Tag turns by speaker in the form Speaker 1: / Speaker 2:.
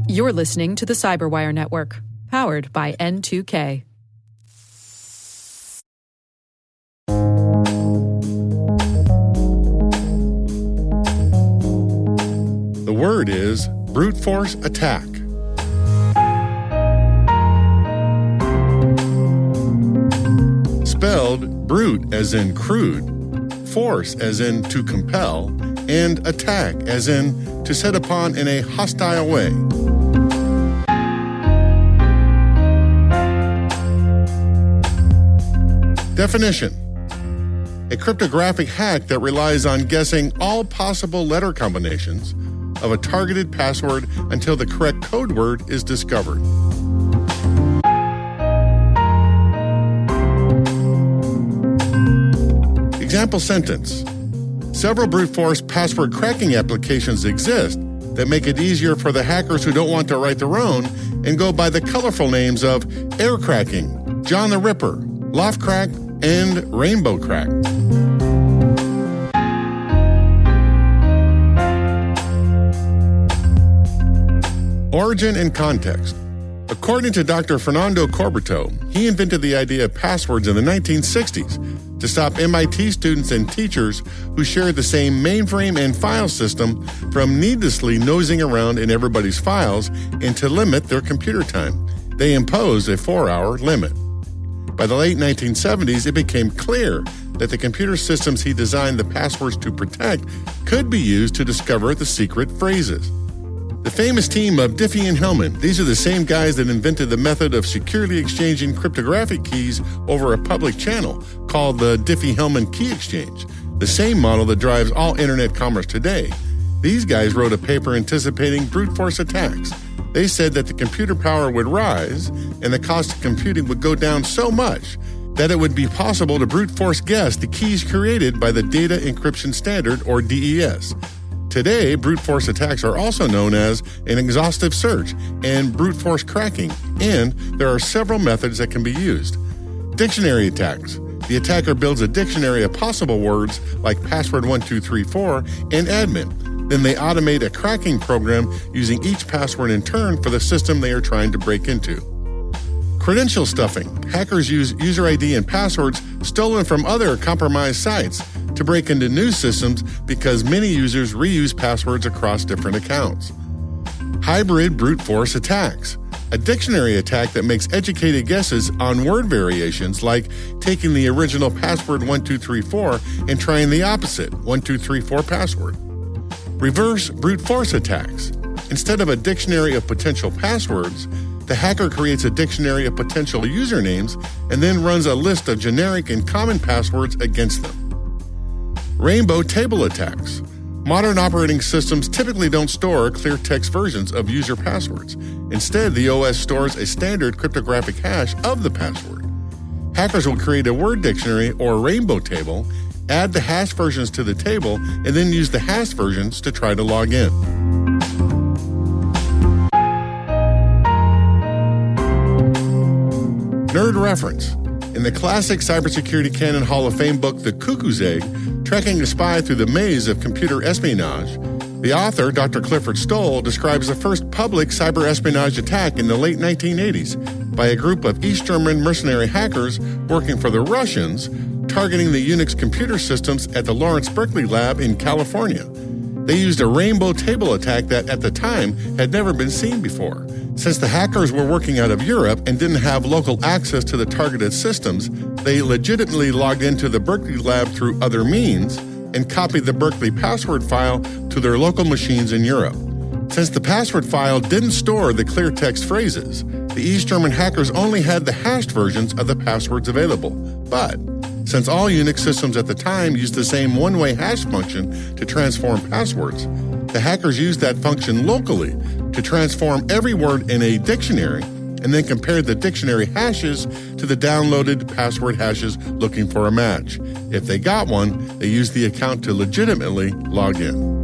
Speaker 1: You're listening to the Cyberwire Network, powered by N2K.
Speaker 2: The word is brute force attack. Spelled brute as in crude, force as in to compel, and attack as in to set upon in a hostile way. Definition: a cryptographic hack that relies on guessing all possible letter combinations of a targeted password until the correct code word is discovered. Example sentence: several brute force password cracking applications exist that make it easier for the hackers who don't want to write their own and go by the colorful names of air cracking, John the Ripper, Loft Crack, and Rainbow Crack. Origin and context. According to Dr. Fernando Corberto, he invented the idea of passwords in the 1960s to stop MIT students and teachers who shared the same mainframe and file system from needlessly nosing around in everybody's files and to limit their computer time. They imposed a 4-hour limit. By the late 1970s, it became clear that the computer systems he designed the passwords to protect could be used to discover the secret phrases. The famous team of Diffie and Hellman, these are the same guys that invented the method of securely exchanging cryptographic keys over a public channel called the Diffie-Hellman Key Exchange, the same model that drives all internet commerce today. These guys wrote a paper anticipating brute force attacks. They said that the computer power would rise and the cost of computing would go down so much that it would be possible to brute force guess the keys created by the Data Encryption Standard, or DES. Today, brute force attacks are also known as an exhaustive search and brute force cracking, and there are several methods that can be used. Dictionary attacks. The attacker builds a dictionary of possible words like password 1234 and admin. Then they automate a cracking program using each password in turn for the system they are trying to break into. Credential stuffing. Hackers use user ID and passwords stolen from other compromised sites to break into new systems because many users reuse passwords across different accounts. Hybrid brute force attacks. A dictionary attack that makes educated guesses on word variations, like taking the original password 1234 and trying the opposite 1234 password. Reverse brute force attacks. Instead of a dictionary of potential passwords, the hacker creates a dictionary of potential usernames and then runs a list of generic and common passwords against them. Rainbow table attacks. Modern operating systems typically don't store clear text versions of user passwords. Instead, the OS stores a standard cryptographic hash of the password. Hackers will create a word dictionary or rainbow table, add the hash versions to the table, and then use the hash versions to try to log in. Nerd reference. In the classic cybersecurity canon Hall of Fame book, The Cuckoo's Egg, Tracking a Spy Through the Maze of Computer Espionage, the author, Dr. Clifford Stoll, describes the first public cyber espionage attack in the late 1980s by a group of East German mercenary hackers working for the Russians, targeting the Unix computer systems at the Lawrence Berkeley Lab in California. They used a rainbow table attack that, at the time, had never been seen before. Since the hackers were working out of Europe and didn't have local access to the targeted systems, they legitimately logged into the Berkeley lab through other means and copied the Berkeley password file to their local machines in Europe. Since the password file didn't store the clear text phrases, the East German hackers only had the hashed versions of the passwords available. But since all Unix systems at the time used the same one-way hash function to transform passwords, the hackers used that function locally to transform every word in a dictionary and then compared the dictionary hashes to the downloaded password hashes looking for a match. If they got one, they used the account to legitimately log in.